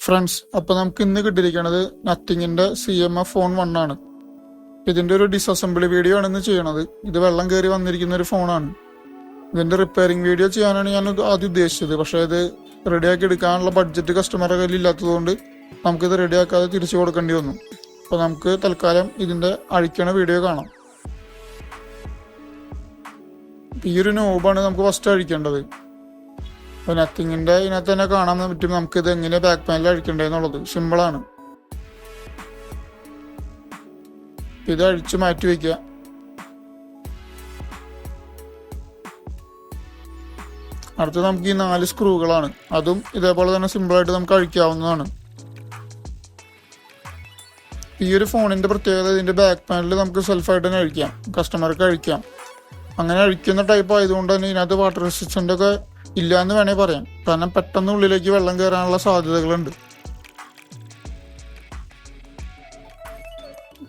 Friends, അപ്പോൾ നമുക്ക് ഇന്ന് കിട്ടിയിരിക്കുന്നത് നത്തിങ്ങിൻ്റെ CMF ഫോൺ 1 ആണ്. ഇതിൻ്റെ ഒരു ഡിസസംബിളി വീഡിയോ ആണ് ഇന്ന് ചെയ്യണത്. ഇത് വെള്ളം കയറി വന്നിരിക്കുന്ന ഒരു ഫോണാണ്. ഇതിൻ്റെ റിപ്പയറിംഗ് വീഡിയോ ചെയ്യാനാണ് ഞാൻ ആദ്യം ഉദ്ദേശിച്ചത്. പക്ഷേ ഇത് റെഡിയാക്കി എടുക്കാനുള്ള ബഡ്ജറ്റ് കസ്റ്റമറുടെ കയ്യിൽ ഇല്ലാത്തതുകൊണ്ട് നമുക്കിത് റെഡിയാക്കാതെ തിരിച്ചു കൊടുക്കേണ്ടി വന്നു. അപ്പോൾ നമുക്ക് തൽക്കാലം ഇതിൻ്റെ അഴിക്കണ വീഡിയോ കാണാം. ഈ ഒരു നോബാണ് നമുക്ക് ഫസ്റ്റ് അഴിക്കേണ്ടത്. അപ്പോൾ നത്തിങ്ങിൻ്റെ ഇതിനകത്ത് തന്നെ കാണാൻ പറ്റും നമുക്കിത് എങ്ങനെ ബാക്ക് പാനൽ അഴിക്കണ്ടേന്നുള്ളത്. സിമ്പിളാണ്. ഇത് അഴിച്ച് മാറ്റി വയ്ക്കുക. അടുത്ത് നമുക്ക് ഈ 4 സ്ക്രൂകളാണ്. അതും ഇതേപോലെ തന്നെ സിമ്പിളായിട്ട് നമുക്ക് അഴിക്കാവുന്നതാണ്. ഈ ഒരു ഫോണിൻ്റെ പ്രത്യേകത ഇതിൻ്റെ ബാക്ക് പാനൽ നമുക്ക് സെൽഫായിട്ട് തന്നെ അഴിക്കാം, കസ്റ്റമർക്ക് അഴിക്കാം. അങ്ങനെ അഴിക്കുന്ന ടൈപ്പ് ആയതുകൊണ്ട് തന്നെ ഇതിനകത്ത് വാട്ടർ റെസിസ്റ്റൻ്റ് ഒക്കെ ഇല്ല എന്ന് വേണേൽ പറയാം. കാരണം പെട്ടെന്ന് ഉള്ളിലേക്ക് വെള്ളം കയറാനുള്ള സാധ്യതകളുണ്ട്.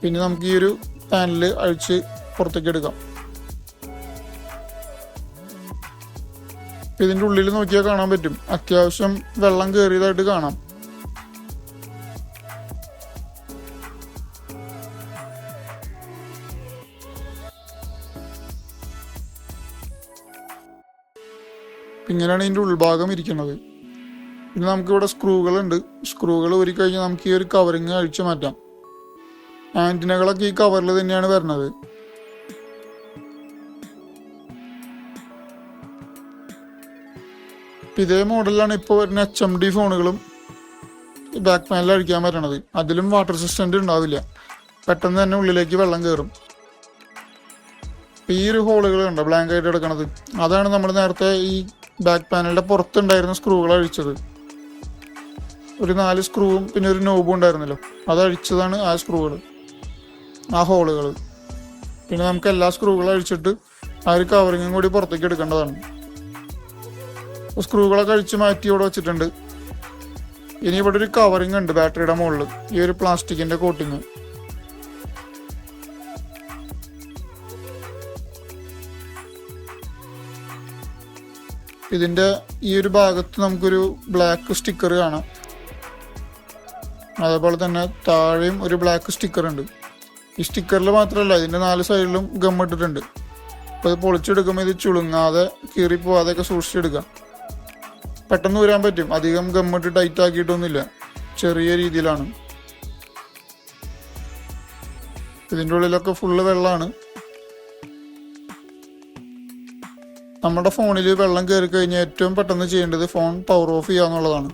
പിന്നെ നമുക്ക് ഈ ഒരു പാനൽ അഴിച്ച് പുറത്തേക്ക് എടുക്കാം. ഇതിൻ്റെ ഉള്ളിൽ നോക്കിയാൽ കാണാൻ പറ്റും അത്യാവശ്യം വെള്ളം കയറിയതായിട്ട് കാണാം. ഇങ്ങനെയാണ് ഇതിൻ്റെ ഉൾഭാഗം ഇരിക്കുന്നത്. പിന്നെ നമുക്കിവിടെ സ്ക്രൂകളുണ്ട്. സ്ക്രൂകൾ ഊരി കഴിഞ്ഞാൽ നമുക്ക് ഈ ഒരു കവറിങ് അഴിച്ചു മാറ്റാം. ആൻറ്റിനകളൊക്കെ ഈ കവറിൽ തന്നെയാണ് വരുന്നത്. ഇതേ മോഡലിലാണ് ഇപ്പോൾ വരുന്ന HMD ഫോണുകളും ബാക്ക് പാനൽ അഴിക്കാൻ പറ്റണത്. അതിലും വാട്ടർ റെസിസ്റ്റൻ്റ് ഉണ്ടാവില്ല, പെട്ടെന്ന് തന്നെ ഉള്ളിലേക്ക് വെള്ളം കയറും. ഈ ഒരു ഹോളുകൾ കണ്ടോ ബ്ലാങ്ക് ആയിട്ട് എടുക്കണത്, അതാണ് നമ്മൾ നേരത്തെ ഈ ബാക്ക് പാനലിൻ്റെ പുറത്തുണ്ടായിരുന്ന സ്ക്രൂകൾ അഴിച്ചത്. ഒരു 4 സ്ക്രൂവും പിന്നെ ഒരു നോബും ഉണ്ടായിരുന്നല്ലോ, അത് അഴിച്ചതാണ് ആ സ്ക്രൂകൾ, ആ ഹോളുകൾ. പിന്നെ നമുക്ക് എല്ലാ സ്ക്രൂകളും അഴിച്ചിട്ട് ആ ഒരു കവറിങ്ങും കൂടി പുറത്തേക്ക് എടുക്കേണ്ടതാണ്. സ്ക്രൂകളൊക്കെ അഴിച്ച് മാറ്റി ഇവിടെ വെച്ചിട്ടുണ്ട്. ഇനി ഇവിടെ ഒരു കവറിങ് ഉണ്ട് ബാറ്ററിയുടെ മുകളിൽ, ഈ ഒരു പ്ലാസ്റ്റിക്കിൻ്റെ കോട്ടിങ്. ഇതിൻ്റെ ഈ ഒരു ഭാഗത്ത് നമുക്കൊരു ബ്ലാക്ക് സ്റ്റിക്കർ കാണാം. അതേപോലെ തന്നെ താഴെയും ഒരു ബ്ലാക്ക് സ്റ്റിക്കർ ഉണ്ട്. ഈ സ്റ്റിക്കറിൽ മാത്രമല്ല ഇതിൻ്റെ 4 സൈഡിലും ഗം ഇട്ടിട്ടുണ്ട്. അപ്പോൾ ഇത് പൊളിച്ചെടുക്കുമ്പോൾ ഇത് ചുളുങ്ങാതെ കീറിപ്പോവാതെയൊക്കെ സൂക്ഷിച്ചെടുക്കാം. പെട്ടെന്ന് ഊരാൻ പറ്റും. അധികം ഗമ്മിട്ട് ടൈറ്റ് ആക്കിയിട്ടൊന്നുമില്ല, ചെറിയ രീതിയിലാണ്. ഇതിൻ്റെ ഉള്ളിലൊക്കെ ഫുള്ള് വെള്ളമാണ്. നമ്മുടെ ഫോണിൽ വെള്ളം കയറി കഴിഞ്ഞാൽ ഏറ്റവും പെട്ടെന്ന് ചെയ്യേണ്ടത് ഫോൺ പവർ ഓഫ് ചെയ്യുക എന്നുള്ളതാണ്.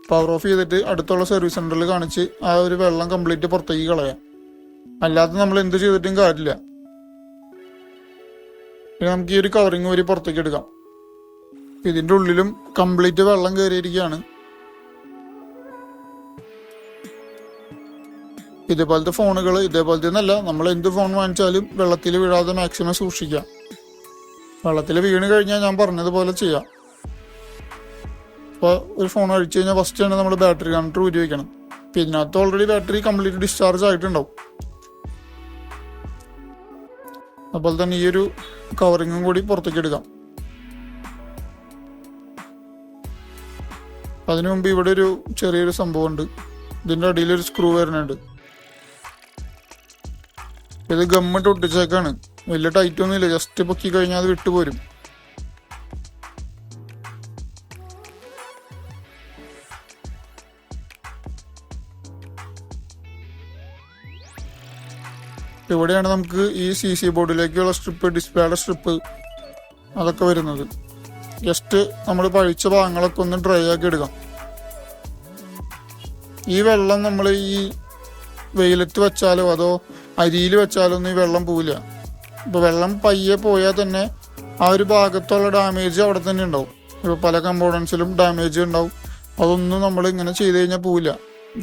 പവർ ഓഫ് ചെയ്തിട്ട് അടുത്തുള്ള സർവീസ് സെൻ്ററിൽ കാണിച്ച് ആ ഒരു വെള്ളം കംപ്ലീറ്റ് പുറത്തേക്ക് കളയാം. അല്ലാതെ നമ്മൾ എന്ത് ചെയ്തിട്ടും കാര്യമില്ല. പിന്നെ നമുക്ക് ഈ ഒരു കവറിങ് വരി പുറത്തേക്ക് എടുക്കാം. ഇതിൻ്റെ ഉള്ളിലും കംപ്ലീറ്റ് വെള്ളം കയറിയിരിക്കുകയാണ്. ഇതേപോലത്തെ ഫോണുകൾ, ഇതേപോലത്തെ ഒന്നല്ല, നമ്മൾ എന്ത് ഫോൺ വാങ്ങിച്ചാലും വെള്ളത്തിൽ വീഴാതെ മാക്സിമം സൂക്ഷിക്കാം. വെള്ളത്തിൽ വീണ് കഴിഞ്ഞാൽ ഞാൻ പറഞ്ഞതുപോലെ ചെയ്യാം. അപ്പോൾ ഒരു ഫോൺ അഴിച്ചു കഴിഞ്ഞാൽ ഫസ്റ്റ് തന്നെ നമ്മൾ ബാറ്ററി കണക്ടർ ഊരി വയ്ക്കണം. അപ്പം ഇതിനകത്ത് ഓൾറെഡി ബാറ്ററി കംപ്ലീറ്റ് ഡിസ്ചാർജ് ആയിട്ടുണ്ടാവും. അതുപോലെ തന്നെ ഈ ഒരു കവറിങ്ങും കൂടി പുറത്തേക്ക് എടുക്കാം. അതിനു മുമ്പ് ഇവിടെ ഒരു ചെറിയൊരു സംഭവമുണ്ട്. ഇതിൻ്റെ അടിയിലൊരു സ്ക്രൂ വരുന്നുണ്ട്. ഇത് ഗമ്മിട്ട് ഒട്ടിച്ചേക്കാണ്. വലിയ ടൈറ്റ് ഒന്നുമില്ല, ജസ്റ്റ് പൊക്കി കഴിഞ്ഞാൽ അത് വിട്ടുപോരും. ഇവിടെയാണ് നമുക്ക് ഈ CC ബോർഡിലേക്കുള്ള സ്ട്രിപ്പ്, ഡിസ്പ്ലേയുടെ സ്ട്രിപ്പ് അതൊക്കെ വരുന്നത്. ജസ്റ്റ് നമ്മൾ പഴിച്ച ഭാഗങ്ങളൊക്കെ ഒന്ന് ഡ്രൈ ആക്കി എടുക്കാം. ഈ വെള്ളം നമ്മൾ ഈ വെയിലത്ത് വെച്ചാലോ അതോ അരിയിൽ വെച്ചാലോ ഒന്നും ഈ വെള്ളം പോവില്ല. ഇപ്പോൾ വെള്ളം പയ്യെ പോയാൽ തന്നെ ആ ഒരു ഭാഗത്തുള്ള ഡാമേജ് അവിടെ തന്നെ ഉണ്ടാവും. ഇപ്പോൾ പല കമ്പോണൻസിലും ഡാമേജ് ഉണ്ടാവും. അതൊന്നും നമ്മൾ ഇങ്ങനെ ചെയ്ത് കഴിഞ്ഞാൽ പോവില്ല.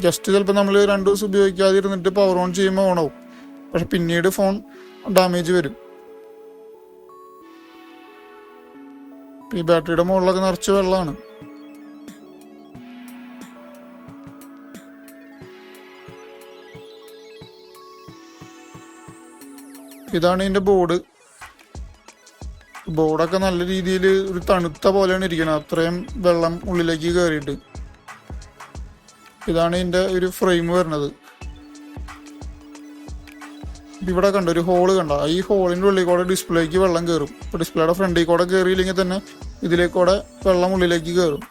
ജസ്റ്റ് ചിലപ്പോൾ നമ്മൾ 2 ദിവസം ഉപയോഗിക്കാതിരുന്നിട്ട് പവർ ഓൺ ചെയ്യുമ്പോൾ ഓണാവും. പക്ഷെ പിന്നീട് ഫോൺ ഡാമേജ് വരും. ഈ ബാറ്ററിയുടെ മുകളിലൊക്കെ നിറച്ച് വെള്ളമാണ്. ഇതാണ് ഇതിൻ്റെ ബോർഡ്. ബോർഡൊക്കെ നല്ല രീതിയിൽ ഒരു തണുത്ത പോലെയാണ് ഇരിക്കുന്നത്, അത്രയും വെള്ളം ഉള്ളിലേക്ക് കയറിയിട്ട്. ഇതാണ് ഇതിൻ്റെ ഒരു ഫ്രെയിം വരുന്നത്. ഇവിടെ കണ്ട ഒരു ഹോള് കണ്ട, ഈ ഹോളിൻ്റെ ഉള്ളിൽ കൂടെ ഡിസ്പ്ലേക്ക് വെള്ളം കയറും. ഇപ്പോൾ ഡിസ്പ്ലേയുടെ ഫ്രണ്ടിൽ കൂടെ കയറിയില്ലെങ്കിൽ തന്നെ ഇതിലേക്കൂടെ വെള്ളം ഉള്ളിലേക്ക് കയറും.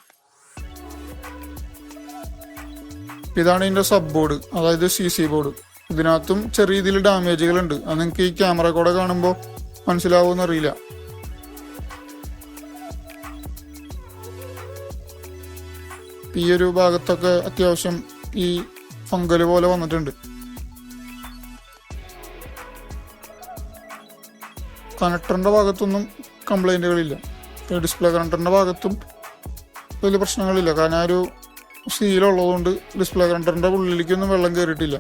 ഇതാണ് ഇതിൻ്റെ സബ് ബോർഡ്, അതായത് CC ബോർഡ്. ഇതിനകത്തും ചെറിയ രീതിയിൽ ഡാമേജുകളുണ്ട്. അത് നിങ്ങൾക്ക് ഈ ക്യാമറ കൂടെ കാണുമ്പോൾ മനസ്സിലാവുമെന്ന് അറിയില്ല. ഈ ഒരു ഭാഗത്തൊക്കെ അത്യാവശ്യം ഈ ഫംഗൽ പോലെ വന്നിട്ടുണ്ട്. കണക്ടറിൻ്റെ ഭാഗത്തൊന്നും കംപ്ലൈൻറ്റുകളില്ല. ഡിസ്പ്ലേ കണക്ടറിൻ്റെ ഭാഗത്തും വലിയ പ്രശ്നങ്ങളില്ല. കാരണം ആ ഒരു സീലുള്ളതുകൊണ്ട് ഡിസ്പ്ലേ കണക്ടറിൻ്റെ ഉള്ളിലേക്കൊന്നും വെള്ളം കയറിയിട്ടില്ല.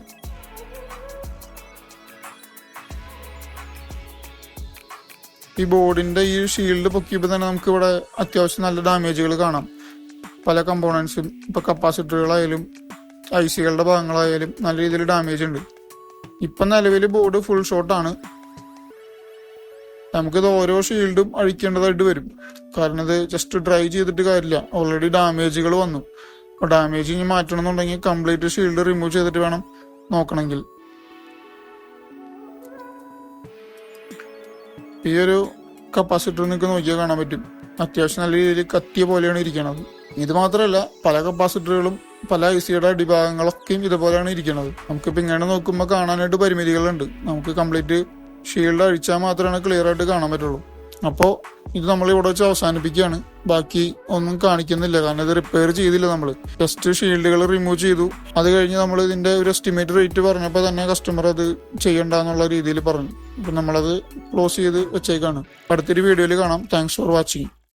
ഈ ബോർഡിൻ്റെ ഈ ഷീൽഡ് പൊക്കിയപ്പോൾ തന്നെ നമുക്ക് ഇവിടെ അത്യാവശ്യം നല്ല ഡാമേജുകൾ കാണാം. പല കമ്പോണൻസും, ഇപ്പോൾ കപ്പാസിറ്ററുകളായാലും IC-കളുടെ ഭാഗങ്ങളായാലും നല്ല രീതിയിൽ ഡാമേജ് ഉണ്ട്. ഇപ്പം നിലവിൽ ബോർഡ് ഫുൾ ഷോട്ടാണ്. നമുക്കിത് ഓരോ ഷീൽഡും അഴിക്കേണ്ടതായിട്ട് വരും. കാരണം ഇത് ജസ്റ്റ് ഡ്രൈ ചെയ്തിട്ട് കാര്യമില്ല, ഓൾറെഡി ഡാമേജുകൾ വന്നു. അപ്പോൾ ഡാമേജ് ഇനി മാറ്റണമെന്നുണ്ടെങ്കിൽ കംപ്ലീറ്റ് ഷീൽഡ് റിമൂവ് ചെയ്തിട്ട് വേണം നോക്കണമെങ്കിൽ. ഈ ഒരു കപ്പാസിറ്റർ നിങ്ങൾക്ക് നോക്കിയാൽ കാണാൻ പറ്റും, അത്യാവശ്യം നല്ല രീതിയിൽ കത്തിയ പോലെയാണ് ഇരിക്കുന്നത്. ഇത് മാത്രമല്ല, പല കപ്പാസിറ്ററുകളും പല IC-യുടെ അടിഭാഗങ്ങളൊക്കെയും ഇതുപോലെയാണ് ഇരിക്കുന്നത്. നമുക്കിപ്പോൾ ഇങ്ങനെ നോക്കുമ്പോൾ കാണാനായിട്ട് പരിമിതികളുണ്ട്. നമുക്ക് കംപ്ലീറ്റ് ഷീൽഡ് അഴിച്ചാൽ മാത്രമേ ക്ലിയർ ആയിട്ട് കാണാൻ പറ്റുള്ളൂ. അപ്പോൾ ഇത് നമ്മൾ ഇവിടെ വെച്ച് അവസാനിപ്പിക്കുകയാണ്. ബാക്കി ഒന്നും കാണിക്കുന്നില്ല, കാരണം ഇത് റിപ്പയർ ചെയ്തില്ല. നമ്മൾ ജസ്റ്റ് ഷീൽഡുകൾ റിമൂവ് ചെയ്തു. അത് കഴിഞ്ഞ് നമ്മൾ ഇതിൻ്റെ ഒരു എസ്റ്റിമേറ്റ് റേറ്റ് പറഞ്ഞപ്പോൾ തന്നെ കസ്റ്റമർ അത് ചെയ്യണ്ടെന്നുള്ള രീതിയിൽ പറഞ്ഞു. അപ്പം നമ്മളത് ക്ലോസ് ചെയ്ത് വെച്ചേക്കാണ്. അടുത്തൊരു വീഡിയോയിൽ കാണാം. Thanks for watching.